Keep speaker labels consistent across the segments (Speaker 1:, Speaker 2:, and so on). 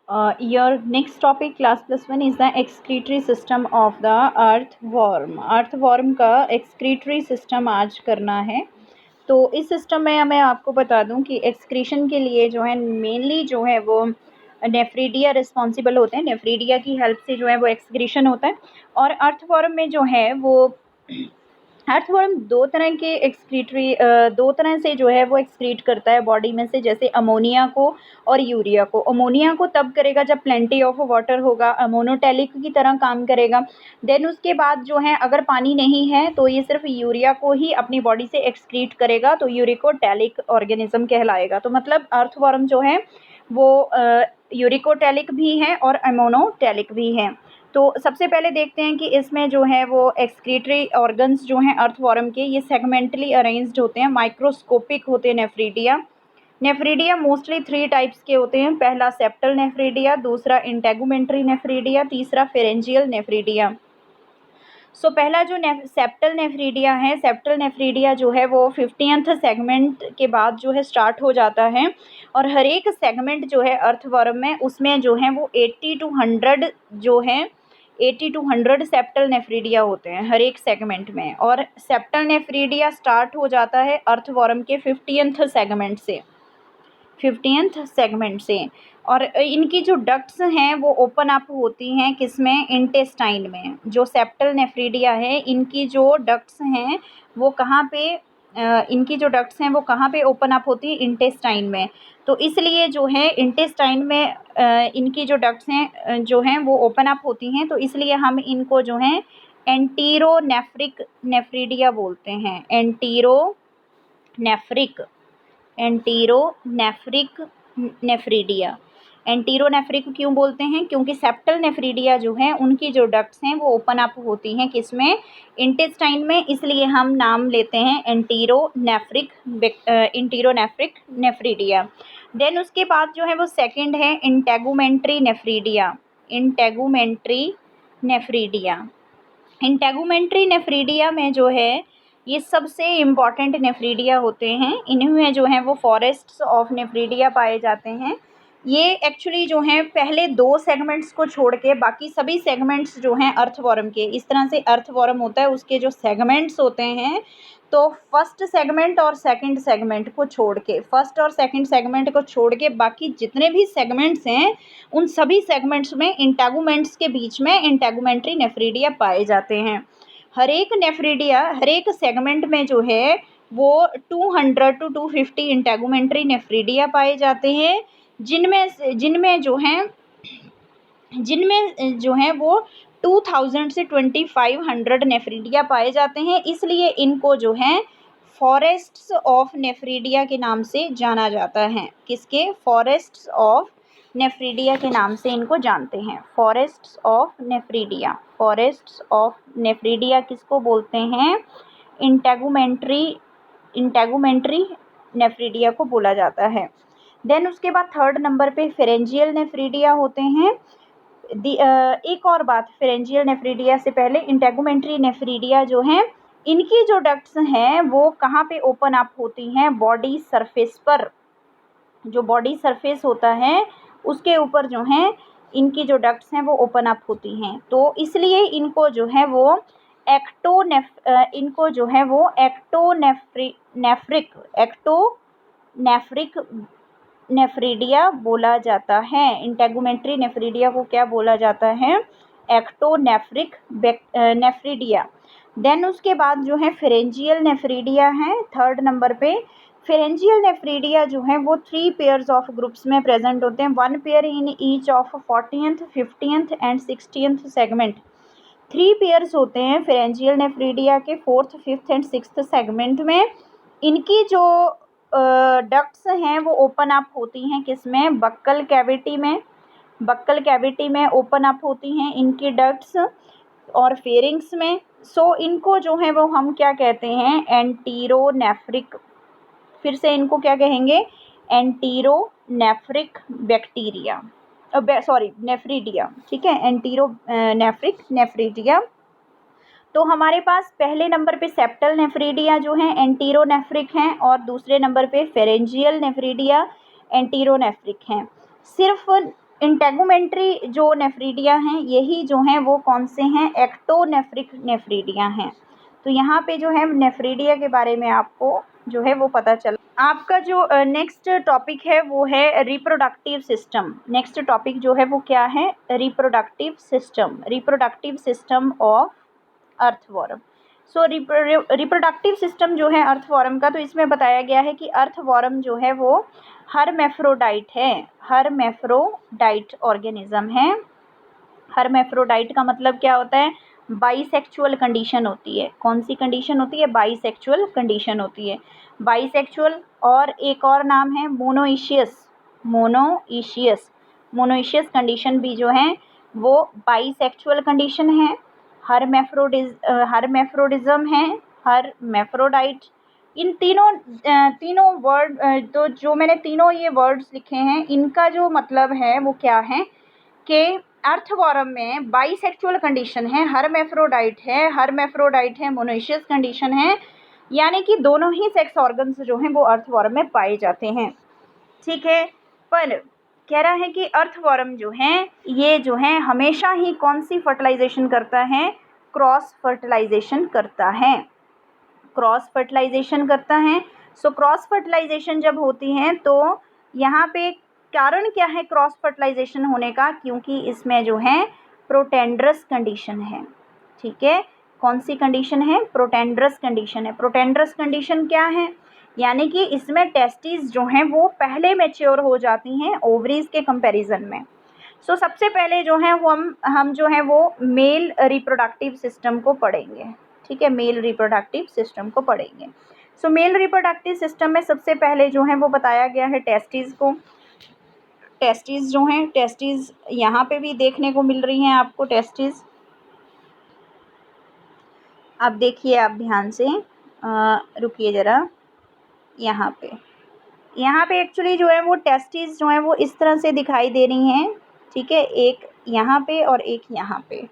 Speaker 1: Your next topic, class +1, is the excretory system of the earthworm. earthworm का excretory system आज करना है. तो इस सिस्टम में मैं आपको बता दूं कि एक्सक्रीशन के लिए जो है मेनली जो है वो नेफ्रीडिया रिस्पॉन्सिबल होते हैं. नेफ्रीडिया की हेल्प से जो है वो एक्सक्रीशन होता है. और अर्थवर्म में जो है वो अर्थवर्म दो तरह से जो है वो एक्सक्रीट करता है बॉडी में से, जैसे अमोनिया को और यूरिया को. अमोनिया को तब करेगा जब प्लेंटी ऑफ वाटर होगा, अमोनोटैलिक की तरह काम करेगा. देन उसके बाद जो है अगर पानी नहीं है तो ये सिर्फ यूरिया को ही अपनी बॉडी से एक्सक्रीट करेगा, तो यूरिकोटैलिक ऑर्गेनिज्म कहलाएगा. तो मतलब अर्थवर्म जो है वो यूरिकोटैलिक भी है और अमोनोटैलिक भी है. तो सबसे पहले देखते हैं कि इसमें जो है वो एक्सक्रीटरी ऑर्गन्स जो हैं अर्थवर्म के, ये सेगमेंटली अरेंज्ड होते हैं, माइक्रोस्कोपिक होते हैं. नेफ्रीडिया मोस्टली 3 टाइप्स के होते हैं. पहला सेप्टल नेफ्रीडिया, दूसरा इंटेगुमेंट्री नेफ्रीडिया, तीसरा फेरेंजियल नेफ्रीडिया. सो पहला जो सेप्टल नेफ्रीडिया है, सेप्टल नेफ्रीडिया जो है वो 50th सेगमेंट के बाद जो है स्टार्ट हो जाता है. और हर एक सेगमेंट जो है अर्थवर्म में उसमें जो है वो 80 to 100 जो है 80 to 100 सेप्टल नेफ्रीडिया होते हैं हर एक सेगमेंट में. और सेप्टल नेफ्रीडिया स्टार्ट हो जाता है अर्थवर्म के 50th सेगमेंट से. और इनकी जो डक्ट्स हैं वो ओपन अप होती हैं किसमें, इंटेस्टाइन में. जो सेप्टल नेफ्रीडिया है इनकी जो डक्ट्स हैं वो कहाँ पे ओपन अप होती है, इंटेस्टाइन में. तो इसलिए जो है इंटेस्टाइन में इनकी जो डक्ट्स हैं जो हैं वो ओपन अप होती हैं, तो इसलिए हम इनको जो है एंटीरोनेफ्रिक नेफ्रीडिया बोलते हैं. एंटीरोनेफ्रिक नेफ्रीडिया. एंटीरोनेफ्रिक क्यों बोलते हैं, क्योंकि सेप्टल नेफ्रीडिया जो है उनकी जो डक्ट्स हैं वो ओपन अप होती हैं किसमें, इंटेस्टाइन में, इसलिए हम नाम लेते हैं एंटीरोनेफ्रिक नेफ्रीडिया. देन उसके बाद जो है वो सेकंड है इंटेगुमेंट्री नेफ्रीडिया में जो है ये सबसे इम्पॉर्टेंट नेफ्रीडिया होते हैं. इनमें जो है वो फॉरेस्ट्स ऑफ नेफ्रीडिया पाए जाते हैं. ये एक्चुअली जो हैं पहले 2 सेगमेंट्स को छोड़ के बाकी सभी सेगमेंट्स जो हैं अर्थवर्म के, इस तरह से अर्थवर्म होता है, उसके जो सेगमेंट्स होते हैं, तो फर्स्ट सेगमेंट और सेकंड सेगमेंट को छोड़ के बाकी जितने भी सेगमेंट्स हैं उन सभी सेगमेंट्स में इंटेगुमेंट्स के बीच में इंटेगुमेंट्री नेफ्रीडिया पाए जाते हैं. हर एक सेगमेंट में जो है वो 200 to 250 इंटेगुमेंट्री नेफ्रीडिया पाए जाते हैं, जिनमें जो हैं वो 2000 से 2500 नेफ्रीडिया पाए जाते हैं. इसलिए इनको जो है फॉरेस्ट्स ऑफ नेफ्रीडिया के नाम से जाना जाता है. किसके, फॉरेस्ट्स ऑफ नेफ्रीडिया के नाम से इनको जानते हैं. फॉरेस्ट्स ऑफ नेफ्रीडिया किसको बोलते हैं, इंटेगुमेंट्री नेफ्रीडिया को बोला जाता है. देन उसके बाद थर्ड नंबर पे फेरेंजियल नेफ्रीडिया होते हैं. एक और बात, फेरेंजियल नेफ्रीडिया से पहले इंटेगुमेंट्री नेफ्रीडिया जो हैं इनकी जो डक्ट्स हैं वो कहाँ पे ओपन अप होती हैं, बॉडी सरफेस पर. जो बॉडी सरफेस होता है उसके ऊपर जो है इनकी जो डक्ट्स हैं वो ओपन अप होती हैं. तो इसलिए इनको जो है वो एक्टोनेफ्रिक नेफ्रीडिया बोला जाता है. इंटेगुमेंट्री नेफ्रीडिया को क्या बोला जाता है, एक्टोनेफ्रिक नेफ्रीडिया. देन उसके बाद जो है फेरेंजियल नेफ्रीडिया है थर्ड नंबर पे. फेरेंजियल नेफ्रीडिया जो है वो 3 पेयर्स ऑफ ग्रुप्स में प्रेजेंट होते हैं, 1 pair in each of 40th, 50th and 60th segment. 3 pairs होते हैं फेरेंजियल नेफ्रीडिया के 4th, 5th and 6th segment में. इनकी जो डक्ट्स हैं वो ओपन अप होती हैं किसमें, बक्कल कैविटी में ओपन अप होती हैं इनकी डक्ट्स, और फेरिंग्स में. सो इनको जो है वो हम क्या कहते हैं, एंटीरोनेफ्रिक. फिर से इनको क्या कहेंगे, एंटीरोनेफ्रिक नेफ्रीडिया. ठीक है, एंटीरोनेफ्रिक नेफ्रीडिया. तो हमारे पास पहले नंबर पे सेप्टल नेफ्रीडिया जो हैं एंटीरोनेफ्रिक हैं, और दूसरे नंबर पे फेरेंजियल नेफ्रीडिया एंटीरोनेफ्रिक हैं. सिर्फ इंटेगुमेंट्री जो नेफ्रीडिया हैं यही जो हैं वो कौन से हैं, एक्टोनेफ्रिक नेफ्रीडिया हैं। तो यहाँ पे जो है नेफ्रीडिया के बारे में आपको जो है वो पता चला। आपका जो नेक्स्ट टॉपिक है वो है रिप्रोडक्टिव सिस्टम। नेक्स्ट टॉपिक जो है वो क्या है, reproductive system of earthworm. So reproductive system जो है अर्थवॉर्म का, तो इसमें बताया गया है कि अर्थवॉर्म जो है वो हर्मेफ्रोडाइट है, हर्मेफ्रोडाइट ऑर्गेनिज्म है। हर्मेफ्रोडाइट का मतलब क्या होता है, बाइसेक्सुअल कंडीशन होती है। कौन सी कंडीशन होती है, बाइसेक्सुअल कंडीशन होती है। बाइसेक्सुअल और एक और नाम है मोनोइशियस कंडीशन भी जो है वो बाइसेक्सुअल कंडीशन है। हर्मेफ्रोडिज्म है, हर्मेफ्रोडाइट। इन तीनों वर्ड, तो जो मैंने तीनों ये वर्ड्स लिखे हैं इनका जो मतलब है वो क्या है कि अर्थवॉर्म में बाइसेक्सुअल कंडीशन है, हर्मेफ्रोडाइट है, मोनोइशियस कंडीशन है, यानी कि दोनों ही सेक्स ऑर्गन्स जो हैं वो अर्थवॉर्म में पाए जाते हैं। ठीक है, पर कह रहा है कि अर्थवॉर्म जो है ये जो है हमेशा ही कौन सी फर्टिलाइजेशन करता है, क्रॉस फर्टिलाइजेशन करता है। सो क्रॉस फर्टिलाइजेशन जब होती है तो यहाँ पे कारण क्या है क्रॉस फर्टिलाइजेशन होने का, क्योंकि इसमें जो है प्रोटेंडरस कंडीशन है। ठीक है, कौन सी कंडीशन है, प्रोटेंडरस कंडीशन है। प्रोटेंडरस कंडीशन क्या है, यानी कि इसमें टेस्टिस जो हैं वो पहले मैच्योर हो जाती हैं ओवरीज के कंपैरिजन में। सो सबसे पहले जो है वो हम जो है वो मेल रिप्रोडक्टिव सिस्टम को पढ़ेंगे। ठीक है, मेल रिप्रोडक्टिव सिस्टम को पढ़ेंगे। सो मेल रिप्रोडक्टिव सिस्टम में सबसे पहले जो है वो बताया गया है टेस्टिस को। टेस्टिस जो हैं, टेस्टिस यहाँ पे भी देखने को मिल रही हैं आपको टेस्टिस। अब देखिए आप ध्यान से, रुकिए ज़रा, यहाँ पे एक्चुअली जो है वो टेस्टिस जो है वो इस तरह से दिखाई दे रही हैं। ठीक है, एक यहाँ पे और एक यहाँ पे।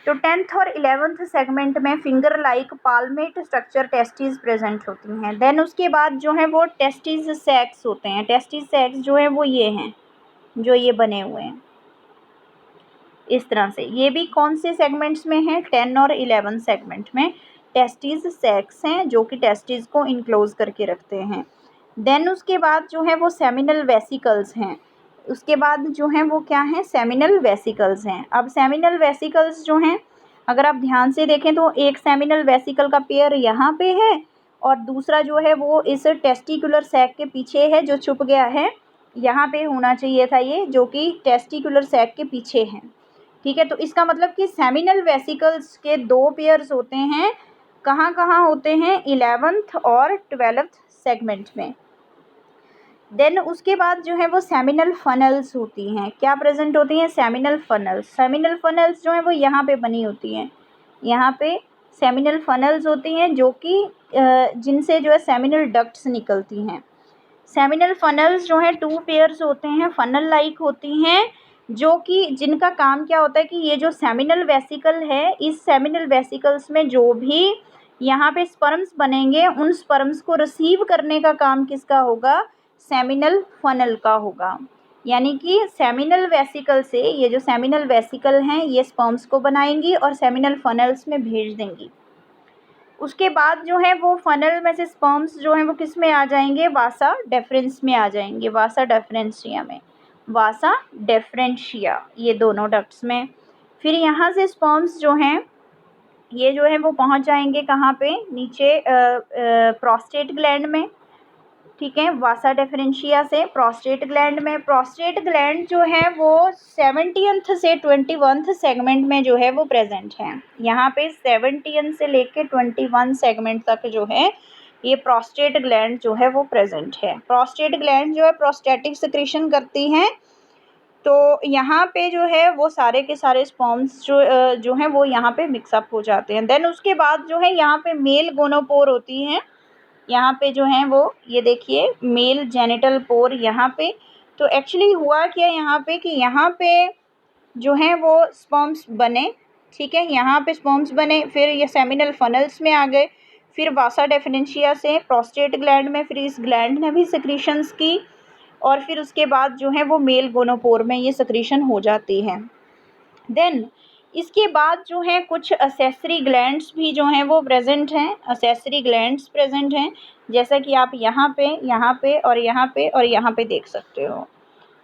Speaker 1: तो 10th और 11th सेगमेंट में finger like palmate structure testis present होती हैं। देन उसके बाद जो है वो टेस्टिस सैक्स होते हैं। टेस्टिस सैक्स जो है वो ये हैं, जो ये बने हुए हैं इस तरह से। ये भी कौन से सेगमेंट्स में है, 10 और 11 सेगमेंट में टेस्टिस सैक्स हैं जो कि टेस्टिस को इनक्लोज करके रखते हैं। देन उसके बाद जो है वो सेमिनल वेसिकल्स हैं। उसके बाद जो हैं वो क्या हैं, सेमिनल वेसिकल्स हैं। अब सेमिनल वेसिकल्स जो हैं अगर आप ध्यान से देखें तो एक सेमिनल वेसिकल का पेयर यहाँ पे है और दूसरा जो है वो इस टेस्टिकुलर सैक के पीछे है, जो छुप गया है। यहाँ पे होना चाहिए था ये, जो कि टेस्टिकुलर सैक के पीछे है। ठीक है, तो इसका मतलब कि सेमिनल वेसिकल्स के 2 पेयर्स होते हैं। कहाँ कहाँ होते हैं, 11th और 12th सेगमेंट में। देन उसके बाद जो है वो सेमिनल फनल्स होती हैं। क्या प्रेजेंट होती हैं, सेमिनल फनल्स जो है वो यहाँ पे बनी होती हैं। यहाँ पे सेमिनल फनल्स होती हैं जो कि जिनसे जो है सेमिनल डक्ट्स निकलती हैं। सेमिनल फनल्स जो हैं 2 पेयर्स होते हैं, फनल लाइक होती हैं, जो कि जिनका काम क्या होता है कि ये जो सेमिनल वेसिकल है, इस सेमिनल वेसिकल्स में जो भी यहाँ पे स्पर्म्स बनेंगे उन स्पर्म्स को रिसीव करने का काम किसका होगा, सेमिनल फनल का होगा। यानी कि सेमिनल वेसिकल से ये जो सेमिनल वेसिकल हैं ये स्पर्म्स को बनाएंगी और सेमिनल फनल्स में भेज देंगी। उसके बाद जो है वो फनल में से स्पर्म्स जो हैं वो किस में आ जाएंगे, वासा डेफरेंस में आ जाएंगे, वासा डेफरेंशिया, ये दोनों डक्ट्स में। फिर यहाँ से स्पर्म्स जो हैं ये जो है वो पहुँच जाएंगे कहाँ पे, नीचे प्रोस्टेट ग्लैंड में। ठीक है, वासा डेफरेंशिया से प्रोस्टेट ग्लैंड में। प्रोस्टेट ग्लैंड जो है वो 70th से 21th सेगमेंट में जो है वो प्रेजेंट है। यहाँ पे 70th से लेके 21 सेगमेंट तक जो है ये प्रोस्टेट ग्लैंड जो है वो प्रेजेंट है। प्रोस्टेट ग्लैंड जो है प्रोस्टेटिक सिक्रीशन करती हैं। तो यहाँ पे जो है वो सारे के सारे स्पर्म्स जो हैं वो यहाँ पे मिक्सअप हो जाते हैं। देन उसके बाद जो है यहाँ पे मेल गोनोपोर होती हैं। यहाँ पे जो हैं वो ये देखिए मेल जेनिटल पोर यहाँ पे। तो एक्चुअली हुआ क्या यहाँ पे कि यहाँ पे जो हैं वो स्पर्म्स बने। ठीक है, यहाँ पे स्पर्म्स बने, फिर ये सेमिनल फनल्स में आ गए, फिर वासा डेफरेंशिया से प्रोस्टेट ग्लैंड में, फिर इस ग्लैंड ने भी सिक्रीशंस की और फिर उसके बाद जो है वो मेल गोनोपोर में ये सेक्रीशन हो जाती है। देन इसके बाद जो है कुछ असेसरी ग्लैंड्स भी जो हैं वो प्रेजेंट हैं, असेसरी ग्लैंड्स प्रेजेंट हैं, जैसा कि आप यहाँ पे और यहाँ पे और यहाँ पे देख सकते हो।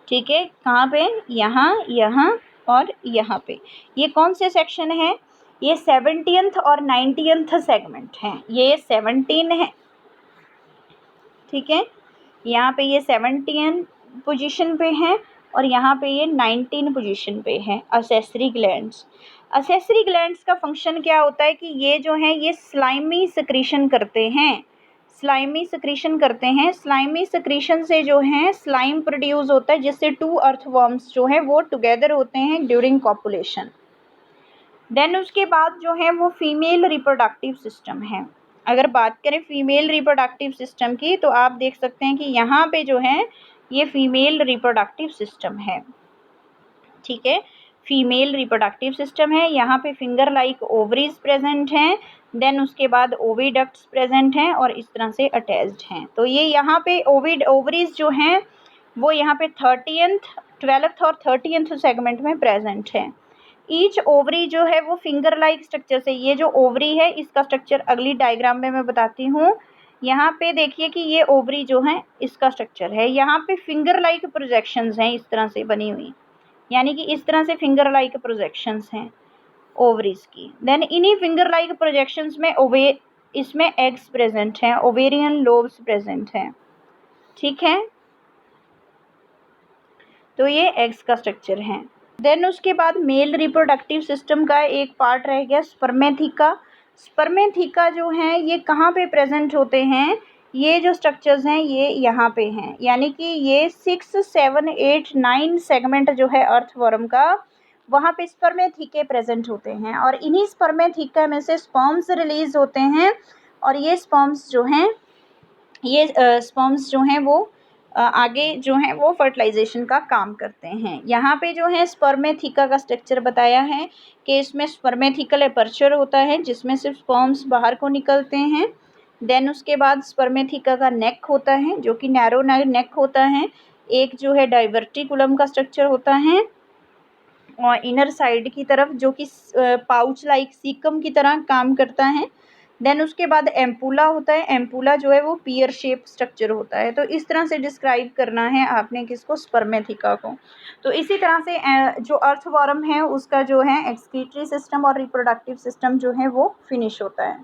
Speaker 1: ठीक है, कहाँ पे? यहाँ, यहाँ और यहाँ पे। ये कौन से सेक्शन है? ये 70th और 90th सेगमेंट हैं। ये 17 है, ठीक है, यहाँ पे ये 17 पोजीशन पे हैं और यहाँ पे ये 19 पोजीशन पे हैं असेसरी ग्लैंड्स। असेसरी ग्लैंड्स का फंक्शन क्या होता है कि ये जो है ये स्लाइमी सेक्रीशन करते हैं, स्लाइमी सेक्रीशन करते हैं। स्लाइमी सेक्रीशन से जो है स्लाइम प्रोड्यूस होता है, जिससे 2 अर्थवर्म्स जो हैं वो टुगेदर होते हैं ड्यूरिंग कॉपुलेशन। देन उसके बाद जो है वो फीमेल रिप्रोडक्टिव सिस्टम है। अगर बात करें फीमेल रिप्रोडक्टिव सिस्टम की, तो आप देख सकते हैं कि यहाँ पे जो है ये फीमेल रिप्रोडक्टिव सिस्टम है, ठीक है, फीमेल रिप्रोडक्टिव सिस्टम है। यहाँ पे फिंगर लाइक ओवरीज प्रेजेंट हैं, देन उसके बाद ओविडक्ट्स प्रेजेंट हैं और इस तरह से अटैच्ड हैं। तो ये यहाँ पे ओवरीज जो हैं वो यहाँ पे 12th और 13th सेगमेंट में प्रेजेंट हैं। ईच ओवरी जो है वो फिंगर लाइक स्ट्रक्चर से, ये जो ओवरी है इसका स्ट्रक्चर अगली डायग्राम में मैं बताती हूँ। यहाँ पे देखिए कि ये ओवरी जो है इसका स्ट्रक्चर है, यहाँ पे फिंगर लाइक प्रोजेक्शंस हैं इस तरह से बनी हुई, यानी कि इस तरह से फिंगर लाइक प्रोजेक्शंस हैं ओवरीज की। देन इन्हीं फिंगर लाइक प्रोजेक्शंस में इसमें एग्स प्रेजेंट हैं, ओवेरियन लोब्स प्रेजेंट हैं, ठीक है, तो ये एग्स का स्ट्रक्चर है। देन उसके बाद मेल रिप्रोडक्टिव सिस्टम का एक पार्ट रह गया स्पर्मेथिका। स्पर्मेथिका जो है ये कहाँ पे प्रेजेंट होते हैं? ये जो स्ट्रक्चर्स हैं ये यहाँ पे हैं, यानी कि ये 6, 7, 8, 9 सेगमेंट जो है अर्थवर्म का, वहाँ पे स्पर्मेथिके प्रेजेंट होते हैं और इन्हीं स्पर्मेथिका में से स्पर्म्स रिलीज होते हैं और ये स्पर्म्स जो हैं वो आगे जो हैं वो फर्टिलाइजेशन का काम करते हैं। यहाँ पे जो है स्पर्मेथिका का स्ट्रक्चर बताया है कि इसमें स्पर्मेथिकल एपर्चर होता है जिसमें सिर्फ स्पर्म्स बाहर को निकलते हैं। देन उसके बाद स्पर्मेथिका का नेक होता है जो कि नैरो नेक होता है। एक जो है डाइवर्टिकुलम का स्ट्रक्चर होता है और इनर साइड की तरफ जो कि पाउच लाइक सीकम की तरह काम करता है। देन उसके बाद एम्पूला होता है, एम्पूला जो है वो पियर शेप स्ट्रक्चर होता है। तो इस तरह से डिस्क्राइब करना है आपने किसको? स्पर्मेथिका को। तो इसी तरह से जो अर्थवर्म है उसका जो है एक्सक्रीटरी सिस्टम और रिप्रोडक्टिव सिस्टम जो है वो फिनिश होता है।